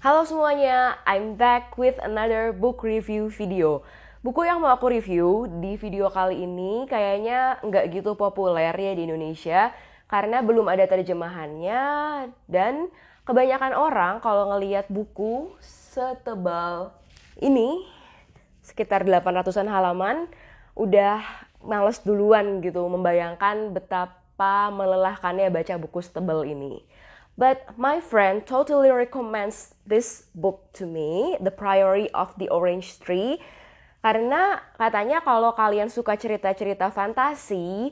Halo semuanya, I'm back with another book review video. Buku yang mau aku review di video kali ini kayaknya nggak gitu populer ya di Indonesia karena belum ada terjemahannya dan kebanyakan orang kalau ngelihat buku setebal ini sekitar 800-an halaman udah males duluan gitu membayangkan betapa melelahkannya baca buku setebal ini. But my friend totally recommends this book to me, The Priory of the Orange Tree. Karena katanya kalau kalian suka cerita-cerita fantasi,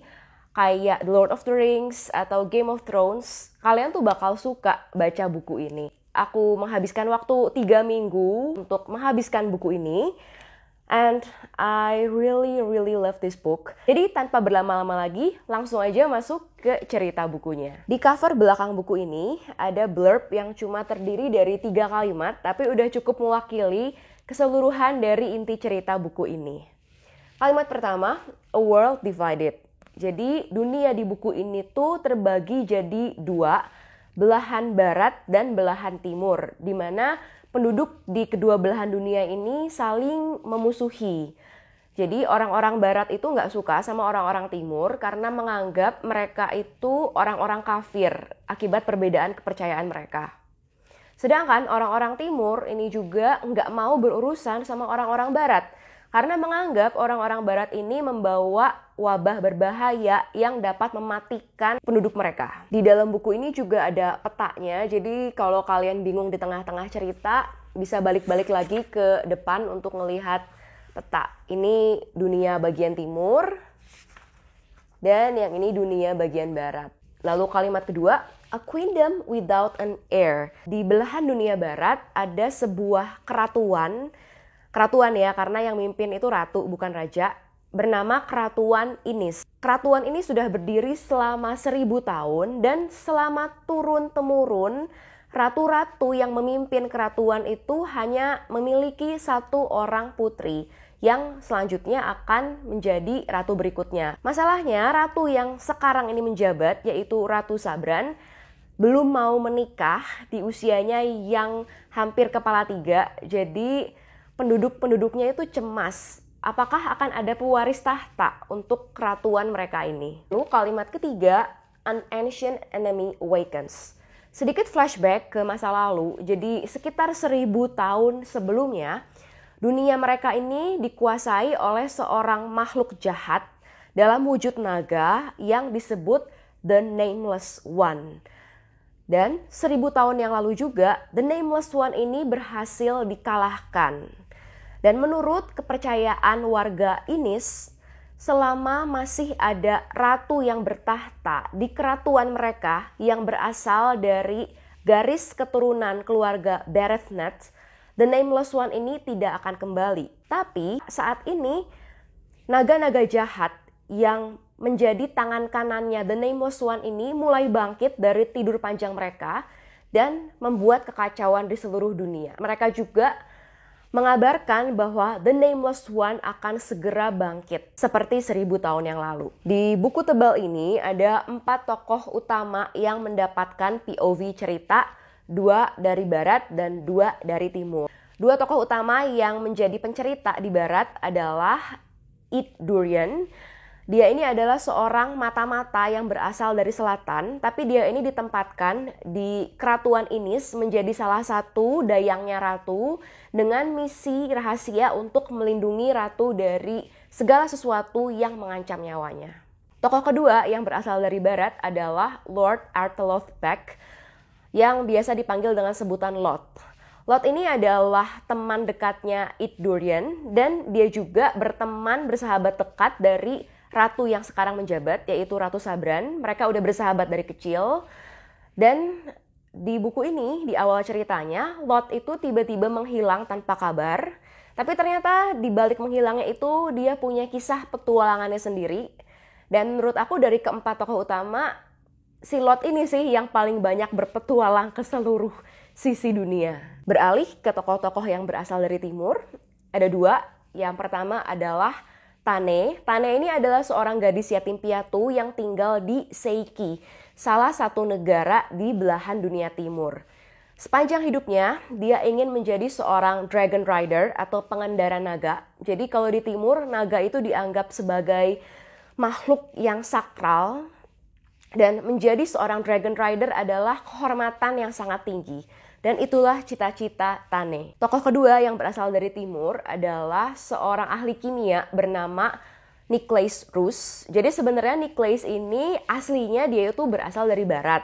kayak The Lord of the Rings atau Game of Thrones, kalian tuh bakal suka baca buku ini. Aku menghabiskan waktu 3 minggu untuk menghabiskan buku ini. And I really love this book. Jadi tanpa berlama-lama lagi, langsung aja masuk ke cerita bukunya. Di cover belakang buku ini ada blurb yang cuma terdiri dari 3 kalimat, tapi udah cukup mewakili keseluruhan dari inti cerita buku ini. Kalimat pertama, a world divided. Jadi dunia di buku ini tuh terbagi jadi 2, belahan barat dan belahan timur, di mana penduduk di kedua belahan dunia ini saling memusuhi. Jadi orang-orang barat itu nggak suka sama orang-orang timur karena menganggap mereka itu orang-orang kafir akibat perbedaan kepercayaan mereka. Sedangkan orang-orang timur ini juga nggak mau berurusan sama orang-orang barat karena menganggap orang-orang barat ini membawa wabah berbahaya yang dapat mematikan penduduk mereka. Di dalam buku ini juga ada petanya, jadi kalau kalian bingung di tengah-tengah cerita, bisa balik-balik lagi ke depan untuk melihat peta. Ini dunia bagian timur, dan yang ini dunia bagian barat. Lalu kalimat kedua, a kingdom without an heir. Di belahan dunia barat ada sebuah keratuan ya, karena yang mimpin itu ratu bukan raja, bernama Keratuan Inis. Keratuan ini sudah berdiri selama 1000 tahun dan selama turun-temurun ratu-ratu yang memimpin keratuan itu hanya memiliki 1 orang putri yang selanjutnya akan menjadi ratu berikutnya. Masalahnya ratu yang sekarang ini menjabat yaitu Ratu Sabran belum mau menikah di usianya yang hampir kepala 3, jadi penduduk-penduduknya itu cemas. Apakah akan ada pewaris tahta untuk keratuan mereka ini? Lalu kalimat ketiga, an ancient enemy awakens. Sedikit flashback ke masa lalu, jadi sekitar 1000 tahun sebelumnya, dunia mereka ini dikuasai oleh seorang makhluk jahat dalam wujud naga yang disebut The Nameless One. Dan 1000 tahun yang lalu juga, The Nameless One ini berhasil dikalahkan. Dan menurut kepercayaan warga Inis, selama masih ada ratu yang bertahta di keratuan mereka yang berasal dari garis keturunan keluarga Berethnet, The Nameless One ini tidak akan kembali. Tapi saat ini, naga-naga jahat yang menjadi tangan kanannya The Nameless One ini mulai bangkit dari tidur panjang mereka dan membuat kekacauan di seluruh dunia. Mereka juga mengabarkan bahwa The Nameless One akan segera bangkit seperti 1000 tahun yang lalu. Di buku tebal ini ada 4 tokoh utama yang mendapatkan POV cerita, 2 dari barat dan 2 dari timur. 2 tokoh utama yang menjadi pencerita di barat adalah Ed Durian. Dia ini adalah seorang mata-mata yang berasal dari selatan, tapi dia ini ditempatkan di keratuan Inis menjadi salah satu dayangnya ratu dengan misi rahasia untuk melindungi ratu dari segala sesuatu yang mengancam nyawanya. Tokoh kedua yang berasal dari barat adalah Lord Arteloth Beck yang biasa dipanggil dengan sebutan Lot. Lot ini adalah teman dekatnya Ed Durian dan dia juga bersahabat dekat dari ratu yang sekarang menjabat, yaitu Ratu Sabran. Mereka udah bersahabat dari kecil. Dan di buku ini, di awal ceritanya, Lot itu tiba-tiba menghilang tanpa kabar. Tapi ternyata di balik menghilangnya itu, dia punya kisah petualangannya sendiri. Dan menurut aku dari keempat tokoh utama, si Lot ini sih yang paling banyak berpetualang ke seluruh sisi dunia. Beralih ke tokoh-tokoh yang berasal dari timur, ada 2. Yang pertama adalah Tane. Tane ini adalah seorang gadis yatim piatu yang tinggal di Seiki, salah satu negara di belahan dunia timur. Sepanjang hidupnya, dia ingin menjadi seorang dragon rider atau pengendara naga. Jadi kalau di timur, naga itu dianggap sebagai makhluk yang sakral. Dan menjadi seorang dragon rider adalah kehormatan yang sangat tinggi. Dan itulah cita-cita Tane. Tokoh kedua yang berasal dari timur adalah seorang ahli kimia bernama Niklaus Rus. Jadi sebenarnya Niklaus ini aslinya dia itu berasal dari barat.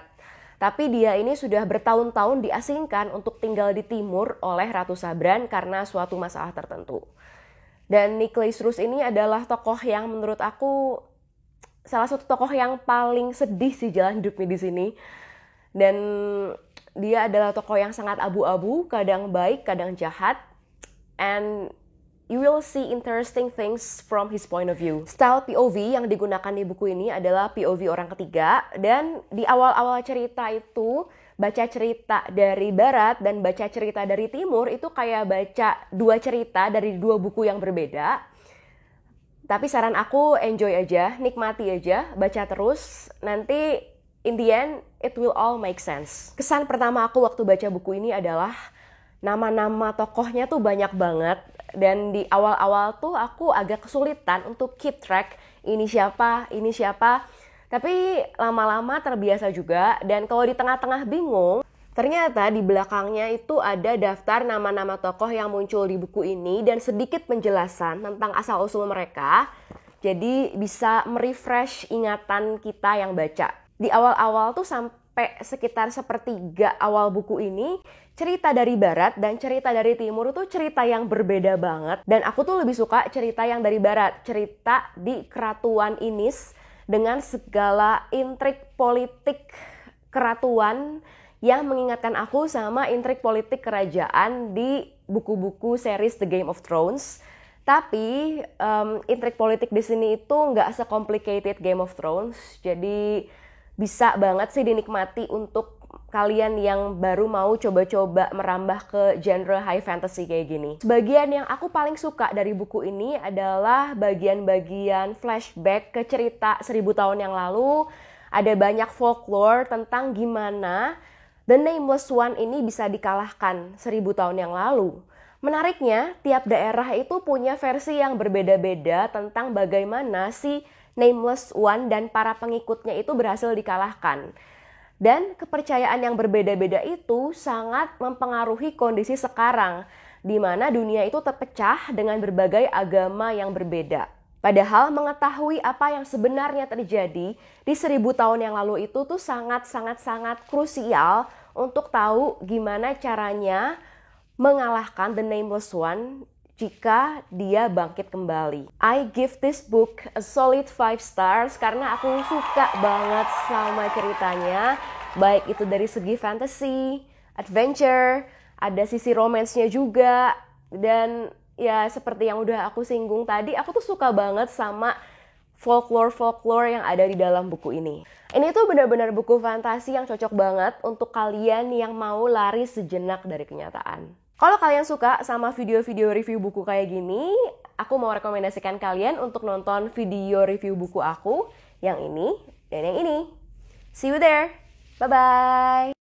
Tapi dia ini sudah bertahun-tahun diasingkan untuk tinggal di timur oleh Ratu Sabran karena suatu masalah tertentu. Dan Niklaus Rus ini adalah tokoh yang menurut aku salah satu tokoh yang paling sedih sih jalan hidupnya di sini. Dan dia adalah tokoh yang sangat abu-abu, kadang baik, kadang jahat. And you will see interesting things from his point of view. Style POV yang digunakan di buku ini adalah POV orang ketiga. Dan di awal-awal cerita itu, baca cerita dari barat dan baca cerita dari timur itu kayak baca dua cerita dari dua buku yang berbeda. Tapi saran aku enjoy aja, nikmati aja, baca terus. Nanti in the end, it will all make sense. Kesan pertama aku waktu baca buku ini adalah nama-nama tokohnya tuh banyak banget. Dan di awal-awal tuh aku agak kesulitan untuk keep track ini siapa. Tapi lama-lama terbiasa juga. Dan kalau di tengah-tengah bingung, ternyata di belakangnya itu ada daftar nama-nama tokoh yang muncul di buku ini dan sedikit penjelasan tentang asal-usul mereka. Jadi bisa merefresh ingatan kita yang baca. Di awal-awal tuh sampai sekitar sepertiga awal buku ini, cerita dari barat dan cerita dari timur itu cerita yang berbeda banget. Dan aku tuh lebih suka cerita yang dari barat, cerita di Keratuan Inis dengan segala intrik politik keratuan yang mengingatkan aku sama intrik politik kerajaan di buku-buku series The Game of Thrones. Tapi intrik politik di sini itu nggak se-complicated Game of Thrones, jadi bisa banget sih dinikmati untuk kalian yang baru mau coba-coba merambah ke genre high fantasy kayak gini. Sebagian yang aku paling suka dari buku ini adalah bagian-bagian flashback ke cerita 1000 tahun yang lalu. Ada banyak folklore tentang gimana The Nameless One ini bisa dikalahkan 1000 tahun yang lalu. Menariknya, tiap daerah itu punya versi yang berbeda-beda tentang bagaimana si Nameless One dan para pengikutnya itu berhasil dikalahkan. Dan kepercayaan yang berbeda-beda itu sangat mempengaruhi kondisi sekarang, di mana dunia itu terpecah dengan berbagai agama yang berbeda. Padahal mengetahui apa yang sebenarnya terjadi di 1000 tahun yang lalu itu tuh sangat krusial untuk tahu gimana caranya mengalahkan The Nameless One jika dia bangkit kembali. I give this book a solid 5 stars karena aku suka banget sama ceritanya. Baik itu dari segi fantasy, adventure, ada sisi romance-nya juga. Dan ya seperti yang udah aku singgung tadi, aku tuh suka banget sama folklore yang ada di dalam buku ini. Ini tuh benar-benar buku fantasi yang cocok banget untuk kalian yang mau lari sejenak dari kenyataan. Kalau kalian suka sama video-video review buku kayak gini, aku mau rekomendasikan kalian untuk nonton video review buku aku yang ini dan yang ini. See you there. Bye-bye.